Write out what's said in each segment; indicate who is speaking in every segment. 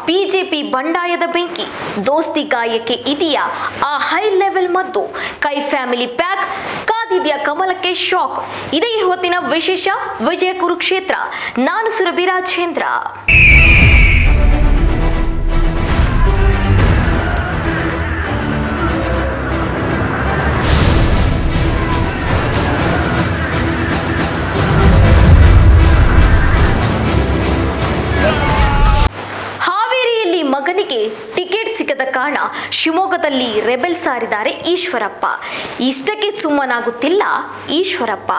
Speaker 1: BJP ಬಂಡಾಯದ ಬೆಂಕಿ ದೋಸ್ತಿ ಗಾಯಕ್ಕೆ ಇದೆಯಾ ಆ ಹೈ ಲೆವೆಲ್ ಮದ್ದು ಕೈ ಫ್ಯಾಮಿಲಿ ಪ್ಯಾಕ್ ಕಾದಿದ್ಯಾ ಕಮಲಕ್ಕೆ ಶಾಕ್ ಇದೇ ಹೊತ್ತಿನ ವಿಶೇಷ ವಿಜಯ ಕುರುಕ್ಷೇತ್ರ ನಾನು ಸುರಭಿ ರಾಜೇಂದ್ರ ಮಗನಿಗೆ ಟಿಕೆಟ್ ಸಿಗದ ಕಾರಣ ಶಿವಮೊಗ್ಗದಲ್ಲಿ ರೆಬೆಲ್ ಸಾರಿದ್ದಾರೆ ಈಶ್ವರಪ್ಪ. ಇಷ್ಟಕ್ಕೆ ಸುಮ್ಮನಾಗುತ್ತಿಲ್ಲ ಈಶ್ವರಪ್ಪ.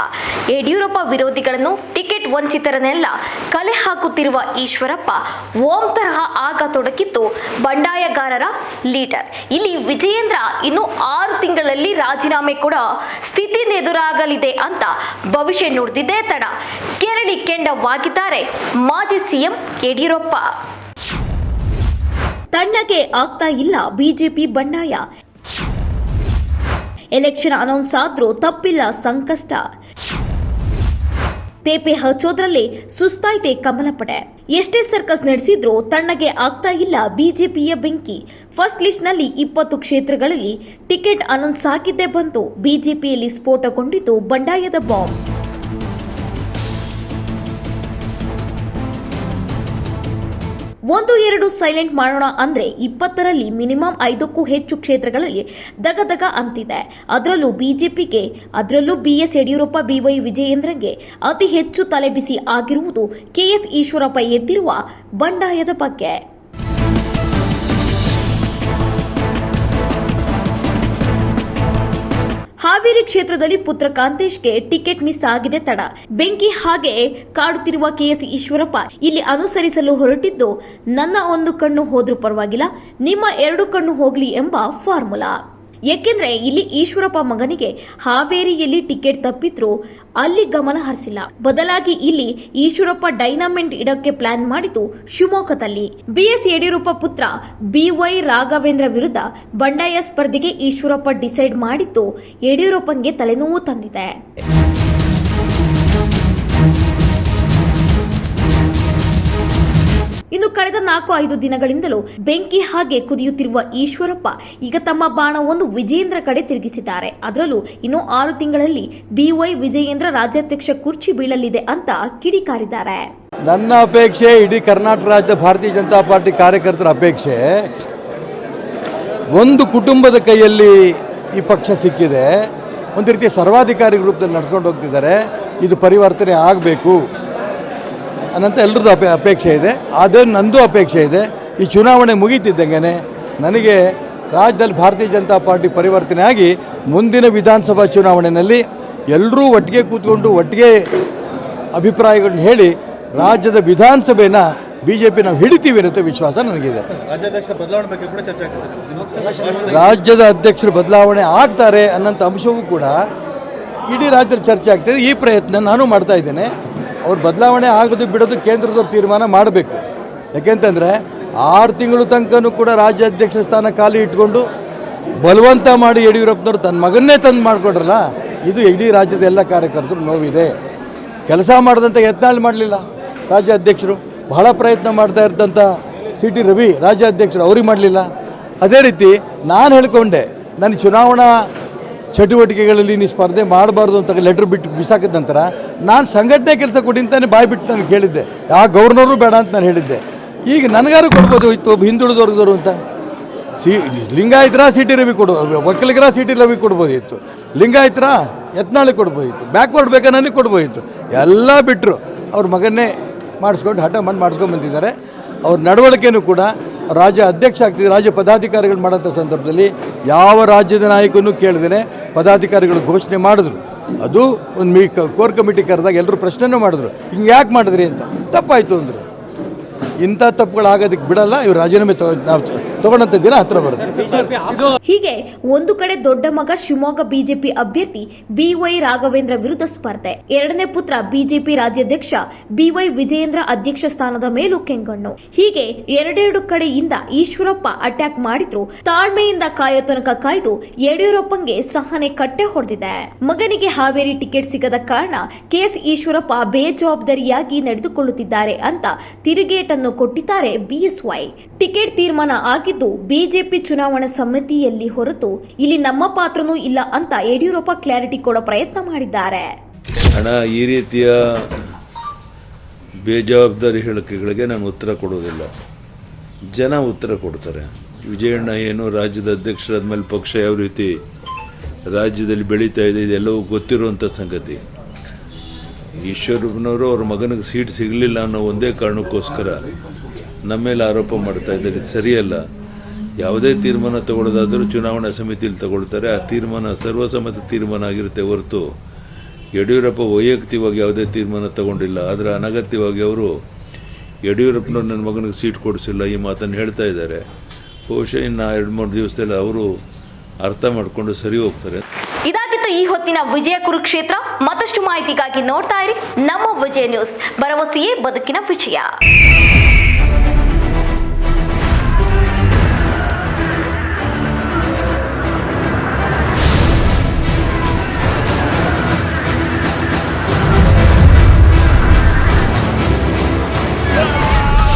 Speaker 1: ಯಡಿಯೂರಪ್ಪ ವಿರೋಧಿಗಳನ್ನು ಟಿಕೆಟ್ ವಂಚಿತರನ್ನೆಲ್ಲ ಕಲೆ ಹಾಕುತ್ತಿರುವ ಈಶ್ವರಪ್ಪ ಓಂ ತರಹ ಆಗ ತೊಡಕಿತ್ತು ಬಂಡಾಯಗಾರರ ಲೀಡರ್. ಇಲ್ಲಿ ವಿಜಯೇಂದ್ರ ಇನ್ನು 6 ತಿಂಗಳಲ್ಲಿ ರಾಜೀನಾಮೆ ಕೂಡ ಸ್ಥಿತಿ ಎದುರಾಗಲಿದೆ ಅಂತ ಭವಿಷ್ಯ ನುಡಿದಿದ್ದೇ ತಡ ಕೆರಳಿ ಕೆಂಡವಾಗಿದ್ದಾರೆ ಮಾಜಿ ಸಿಎಂ ಯಡಿಯೂರಪ್ಪ. ತಣ್ಣಗೆ ಆಗ್ತಾ ಇಲ್ಲ ಬಿಜೆಪಿ ಬಂಡಾಯ. ಎಲೆಕ್ಷನ್ ಅನೌನ್ಸ್ ಆದ್ರೂ ತಪ್ಪಿಲ್ಲ ಸಂಕಷ್ಟ. ತೇಪೆ ಹಚ್ಚೋದ್ರಲ್ಲೇ ಸುಸ್ತಾಯ್ತೆ ಕಮಲ ಪಡೆ. ಎಷ್ಟೇ ಸರ್ಕಸ್ ನಡೆಸಿದ್ರೂ ತಣ್ಣಗೆ ಆಗ್ತಾ ಇಲ್ಲ ಬಿಜೆಪಿಯ ಬೆಂಕಿ. ಫಸ್ಟ್ ಲಿಸ್ಟ್ ನಲ್ಲಿ 20 ಕ್ಷೇತ್ರಗಳಲ್ಲಿ ಟಿಕೆಟ್ ಅನೌನ್ಸ್ ಆಗಿದ್ದೇ ಬಂತು. ಬಿಜೆಪಿಯಲ್ಲಿ ಸ್ಫೋಟಗೊಂಡಿತು ಬಂಡಾಯದ ಬಾಂಬ್. 1-2 ಸೈಲೆಂಟ್ ಮಾಡೋಣ ಅಂದ್ರೆ 20ರಲ್ಲಿ ಮಿನಿಮಮ್ 5ಕ್ಕೂ ಹೆಚ್ಚು ಕ್ಷೇತ್ರಗಳಲ್ಲಿ ದಗದಗ ಅಂತಿದೆ. ಅದರಲ್ಲೂ ಬಿಜೆಪಿಗೆ, ಅದರಲ್ಲೂ ಬಿಎಸ್ ಯಡಿಯೂರಪ್ಪ, ಬಿವೈ ವಿಜಯೇಂದ್ರಗೆ ಅತಿ ಹೆಚ್ಚು ತಲೆಬಿಸಿ ಆಗಿರುವುದು ಕೆಎಸ್ ಈಶ್ವರಪ್ಪ ಎದ್ದಿರುವ ಬಂಡಾಯದ ಬಗ್ಗೆ. ಹಾವೇರಿ ಕ್ಷೇತ್ರದಲ್ಲಿ ಪುತ್ರ ಕಾಂತೇಶ್ಗೆ ಟಿಕೆಟ್ ಮಿಸ್ ಆಗಿದೆ ತಡ. ಬೆಂಕಿ ಹಾಗೆ ಕಾಡುತ್ತಿರುವ ಕೆಎಸ್ ಈಶ್ವರಪ್ಪ ಇಲ್ಲಿ ಅನುಸರಿಸಲು ಹೊರಟಿದ್ದು ನನ್ನ 1 ಕಣ್ಣು ಹೋದ್ರೂ ಪರವಾಗಿಲ್ಲ, ನಿಮ್ಮ 2 ಕಣ್ಣು ಹೋಗ್ಲಿ ಎಂಬ ಫಾರ್ಮುಲಾ. ಏಕೆಂದ್ರೆ ಇಲ್ಲಿ ಈಶ್ವರಪ್ಪ ಮಗನಿಗೆ ಹಾವೇರಿಯಲ್ಲಿ ಟಿಕೆಟ್ ತಪ್ಪಿದ್ರು ಅಲ್ಲಿ ಗಮನ ಹರಿಸಿಲ್ಲ. ಬದಲಾಗಿ ಇಲ್ಲಿ ಈಶ್ವರಪ್ಪ ಡೈನಮೆಂಟ್ ಇಡಕ್ಕೆ ಪ್ಲಾನ್ ಮಾಡಿತು ಶಿವಮೊಗ್ಗದಲ್ಲಿ. ಬಿಎಸ್ ಯಡಿಯೂರಪ್ಪ ಪುತ್ರ ಬಿವೈ ರಾಘವೇಂದ್ರ ವಿರುದ್ಧ ಬಂಡಾಯ ಸ್ಪರ್ಧೆಗೆ ಈಶ್ವರಪ್ಪ ಡಿಸೈಡ್ ಮಾಡಿದ್ದು ಯಡಿಯೂರಪ್ಪಂಗೆ ತಲೆನೋವು ತಂದಿದೆ. ಇನ್ನು ಕಳೆದ 4-5 ದಿನಗಳಿಂದಲೂ ಬೆಂಕಿ ಹಾಗೆ ಕುದಿಯುತ್ತಿರುವ ಈಶ್ವರಪ್ಪ ಈಗ ತಮ್ಮ ಬಾಣವನ್ನು ವಿಜಯೇಂದ್ರ ಕಡೆ ತಿರುಗಿಸಿದ್ದಾರೆ. ಅದರಲ್ಲೂ ಇನ್ನು 6 ತಿಂಗಳಲ್ಲಿ ಬಿವೈ ವಿಜಯೇಂದ್ರ ರಾಜ್ಯಾಧ್ಯಕ್ಷ ಕುರ್ಚಿ ಬೀಳಲಿದೆ ಅಂತ ಕಿಡಿಕಾರಿದ್ದಾರೆ.
Speaker 2: ನನ್ನ ಅಪೇಕ್ಷೆ, ಇಡೀ ಕರ್ನಾಟಕ ರಾಜ್ಯದ ಭಾರತೀಯ ಜನತಾ ಪಾರ್ಟಿ ಕಾರ್ಯಕರ್ತರ ಅಪೇಕ್ಷೆ, ಒಂದು ಕುಟುಂಬದ ಕೈಯಲ್ಲಿ ಈ ಪಕ್ಷ ಸಿಕ್ಕಿದೆ. ಒಂದು ರೀತಿಯ ಸರ್ವಾಧಿಕಾರಿ ರೂಪದಲ್ಲಿ ನಡ್ಕೊಂಡು ಹೋಗ್ತಿದ್ದಾರೆ. ಇದು ಪರಿವರ್ತನೆ ಆಗಬೇಕು ಅನ್ನಂತ ಎಲ್ಲರದ್ದು ಅಪೇಕ್ಷೆ ಇದೆ. ಅದೇ ನಂದು ಅಪೇಕ್ಷೆ ಇದೆ. ಈ ಚುನಾವಣೆ ಮುಗೀತಿದ್ದಂಗೆ ನನಗೆ ರಾಜ್ಯದಲ್ಲಿ ಭಾರತೀಯ ಜನತಾ ಪಾರ್ಟಿ ಪರಿವರ್ತನೆ ಆಗಿ ಮುಂದಿನ ವಿಧಾನಸಭಾ ಚುನಾವಣೆಯಲ್ಲಿ ಎಲ್ಲರೂ ಒಟ್ಟಿಗೆ ಕೂತ್ಕೊಂಡು ಒಟ್ಟಿಗೆ ಅಭಿಪ್ರಾಯಗಳನ್ನ ಹೇಳಿ ರಾಜ್ಯದ ವಿಧಾನಸಭೆನ ಬಿಜೆಪಿ ನಾವು ಹಿಡಿತೀವಿ ಅನ್ನೋ ವಿಶ್ವಾಸ ನನಗಿದೆ. ರಾಜ್ಯದ ಅಧ್ಯಕ್ಷರು ಬದಲಾವಣೆ ಆಗ್ತಾರೆ ಅನ್ನೋಂಥ ಅಂಶವೂ ಕೂಡ ಇಡೀ ರಾಜ್ಯದಲ್ಲಿ ಚರ್ಚೆ ಆಗ್ತಾಯಿದೆ. ಈ ಪ್ರಯತ್ನ ನಾನು ಮಾಡ್ತಾ ಇದ್ದೇನೆ. ಅವ್ರು ಬದಲಾವಣೆ ಆಗೋದು ಬಿಡೋದು ಕೇಂದ್ರದವ್ರು ತೀರ್ಮಾನ ಮಾಡಬೇಕು. ಯಾಕೆಂತಂದರೆ 6 ತಿಂಗಳು ತನಕನೂ ಕೂಡ ರಾಜ್ಯಾಧ್ಯಕ್ಷ ಸ್ಥಾನ ಖಾಲಿ ಇಟ್ಕೊಂಡು ಬಲವಂತ ಮಾಡಿ ಯಡಿಯೂರಪ್ಪನವರು ತನ್ನ ಮಗನ್ನೇ ತಂದು ಮಾಡಿಕೊಡ್ರಲ್ಲ, ಇದು ಇಡೀ ರಾಜ್ಯದ ಎಲ್ಲ ಕಾರ್ಯಕರ್ತರು ನೋವಿದೆ. ಕೆಲಸ ಮಾಡಿದಂಥ ಯತ್ನಾಳ್ ಮಾಡಲಿಲ್ಲ ರಾಜ್ಯಾಧ್ಯಕ್ಷರು. ಬಹಳ ಪ್ರಯತ್ನ ಮಾಡ್ತಾ ಇದ್ದಂಥ ಸಿ.ಟಿ. ರವಿ ರಾಜ್ಯಾಧ್ಯಕ್ಷರು, ಅವ್ರಿಗೆ ಮಾಡಲಿಲ್ಲ. ಅದೇ ರೀತಿ ನಾನು ಹೇಳ್ಕೊಂಡೆ, ನನ್ನ ಚುನಾವಣಾ ಚಟುವಟಿಕೆಗಳಲ್ಲಿ ನೀವು ಸ್ಪರ್ಧೆ ಮಾಡಬಾರ್ದು ಅಂತ ಲೆಟ್ರ್ ಬಿಟ್ಟು ಬಿಸಾಕಿದ ನಂತರ ನಾನು ಸಂಘಟನೆ ಕೆಲಸ ಕೊಡಿ ಅಂತಾನೆ ಬಾಯಿ ಬಿಟ್ಟು ನನಗೆ ಹೇಳಿದ್ದೆ. ಯಾವ ಗವರ್ನರು ಬೇಡ ಅಂತ ನಾನು ಹೇಳಿದ್ದೆ. ಈಗ ನನಗಾರು ಕೊಡ್ಬೋದು ಇತ್ತು ಹಿಂದುಳಿದವ್ರದವರು ಅಂತ. ಲಿಂಗಾಯತರ ಸಿ.ಟಿ. ರವಿ ಒಕ್ಕಲಿಗರ ಸಿ.ಟಿ. ರವಿ ಕೊಡ್ಬೋದಿತ್ತು, ಲಿಂಗಾಯತರ ಯತ್ನಾಳಿಗೆ ಕೊಡ್ಬೋದಿತ್ತು, ಬ್ಯಾಕ್ವರ್ಡ್ ಬೇಕಾ ನನಗೆ ಕೊಡ್ಬೋದಿತ್ತು. ಎಲ್ಲ ಬಿಟ್ಟರು ಅವ್ರ ಮಗನ್ನೇ ಮಾಡಿಸ್ಕೊಂಡು ಹಠ ಮಾಡಿಸ್ಕೊಂಡು ಬಂದಿದ್ದಾರೆ. ಅವ್ರ ನಡವಳಿಕೆಯೂ ಕೂಡ ರಾಜ್ಯ ಅಧ್ಯಕ್ಷ ಆಗ್ತಿದೆ. ರಾಜ್ಯ ಪದಾಧಿಕಾರಿಗಳು ಮಾಡೋಂಥ ಸಂದರ್ಭದಲ್ಲಿ ಯಾವ ರಾಜ್ಯದ ನಾಯಕನೂ ಕೇಳಿದೇನೆ ಪದಾಧಿಕಾರಿಗಳು ಘೋಷಣೆ ಮಾಡಿದ್ರು. ಅದು ಒಂದು ಕೋರ್ ಕಮಿಟಿ ಕರೆದಾಗ ಎಲ್ಲರೂ ಪ್ರಶ್ನೆನೂ ಮಾಡಿದ್ರು, ಹಿಂಗೆ ಯಾಕೆ ಮಾಡಿದ್ರಿ ಅಂತ. ತಪ್ಪಾಯಿತು ಅಂದರು. ಇಂಥ ತಪ್ಪುಗಳಾಗೋದಕ್ಕೆ ಬಿಡಲ್ಲ. ಇವರು ರಾಜೀನಾಮೆ ತಗೊಂಡಂತ ದಿನ ಹತ್ರ ಬರುತ್ತೆ.
Speaker 1: ಹೀಗೆ ಒಂದು ಕಡೆ ದೊಡ್ಡ ಮಗ ಶಿವಮೊಗ್ಗ ಬಿಜೆಪಿ ಅಭ್ಯರ್ಥಿ ಬಿವೈ ರಾಘವೇಂದ್ರ ವಿರುದ್ಧ ಸ್ಪರ್ಧೆ, ಎರಡನೇ ಪುತ್ರ ಬಿಜೆಪಿ ರಾಜ್ಯಾಧ್ಯಕ್ಷ ಬಿವೈ ವಿಜಯೇಂದ್ರ ಅಧ್ಯಕ್ಷ ಸ್ಥಾನದ ಮೇಲೂ ಕೆಂಗಣ್ಣು. ಹೀಗೆ ಎರಡೆರಡು ಕಡೆಯಿಂದ ಈಶ್ವರಪ್ಪ ಅಟ್ಯಾಕ್ ಮಾಡಿದ್ರು. ತಾಳ್ಮೆಯಿಂದ ಕಾಯೋ ತನಕ ಕಾಯ್ದು ಯಡಿಯೂರಪ್ಪಂಗೆ ಸಹನೆ ಕಟ್ಟೆ ಹೊಡೆದಿದೆ. ಮಗನಿಗೆ ಹಾವೇರಿ ಟಿಕೆಟ್ ಸಿಗದ ಕಾರಣ ಕೆಎಸ್ ಈಶ್ವರಪ್ಪ ಬೇಜವಾಬ್ದಾರಿಯಾಗಿ ನಡೆದುಕೊಳ್ಳುತ್ತಿದ್ದಾರೆ ಅಂತ ತಿರುಗೇಟನ್ನು ತೀರ್ಮಾನವನ್ನು ಕೊಟ್ಟಿದ್ದಾರೆ ಬಿಎಸ್ವೈ. ಟಿಕೆಟ್ ತೀರ್ಮಾನ ಆಗಿದ್ದು ಬಿಜೆಪಿ ಚುನಾವಣಾ ಸಮಿತಿಯಲ್ಲಿ ಹೊರತು ಇಲ್ಲಿ ನಮ್ಮ ಪಾತ್ರನೂ ಇಲ್ಲ ಅಂತ ಯಡಿಯೂರಪ್ಪ ಕ್ಲಾರಿಟಿ ಕೊಡೋ ಪ್ರಯತ್ನ ಮಾಡಿದ್ದಾರೆ.
Speaker 3: ಹಣ ಈ ರೀತಿಯ ಬೇಜವಾಬ್ದಾರಿ ಹೇಳಿಕೆಗಳಿಗೆ ನಾನು ಉತ್ತರ ಕೊಡೋದಿಲ್ಲ, ಜನ ಉತ್ತರ ಕೊಡ್ತಾರೆ. ವಿಜಯಣ್ಣ ಏನು ರಾಜ್ಯದ ಅಧ್ಯಕ್ಷರಾದ್ಮೇಲೆ ಪಕ್ಷ ಯಾವ ರೀತಿ ರಾಜ್ಯದಲ್ಲಿ ಬೆಳೀತಾ ಇದೆ ಇದೆಲ್ಲವೂ ಗೊತ್ತಿರುವಂಥ ಸಂಗತಿ. ಈಶ್ವರಪ್ಪನವರು ಅವ್ರ ಮಗನಿಗೆ ಸೀಟ್ ಸಿಗಲಿಲ್ಲ ಅನ್ನೋ ಒಂದೇ ಕಾರಣಕ್ಕೋಸ್ಕರ ನಮ್ಮ ಮೇಲೆ ಆರೋಪ ಮಾಡ್ತಾ ಇದ್ದಾರೆ. ಇದು ಸರಿಯಲ್ಲ. ಯಾವುದೇ ತೀರ್ಮಾನ ತಗೊಳ್ಳೋದಾದರೂ ಚುನಾವಣಾ ಸಮಿತಿಯಲ್ಲಿ ತಗೊಳ್ತಾರೆ. ಆ ತೀರ್ಮಾನ ಸರ್ವಸಮ್ಮತ ತೀರ್ಮಾನ ಆಗಿರುತ್ತೆ ಹೊರತು ಯಡಿಯೂರಪ್ಪ ವೈಯಕ್ತಿಕವಾಗಿ ಯಾವುದೇ ತೀರ್ಮಾನ ತಗೊಂಡಿಲ್ಲ. ಆದರೆ ಅನಗತ್ಯವಾಗಿ ಅವರು ಯಡಿಯೂರಪ್ಪನವ್ರು ನನ್ನ ಮಗನಿಗೆ ಸೀಟ್ ಕೊಡಿಸಿಲ್ಲ ಈ ಮಾತನ್ನು ಹೇಳ್ತಾ ಇದ್ದಾರೆ. ಬಹುಶಃ ಇನ್ನು 2-3 ದಿವಸದಲ್ಲಿ ಅವರು ಅರ್ಥ ಮಾಡಿಕೊಂಡು ಸರಿ ಹೋಗ್ತಾರೆ.
Speaker 1: ಇದಾಗಿತ್ತು ಈ ಹೊತ್ತಿನ ವಿಜಯ ಕುರುಕ್ಷೇತ್ರ. ಮತ್ತಷ್ಟು ಮಾಹಿತಿಗಾಗಿ ನೋಡ್ತಾ ಇರಿ ನಮ್ಮ ವಿಜಯ ನ್ಯೂಸ್. ಭರವಸೆಯೇ ಬದುಕಿನ ವಿಜಯ.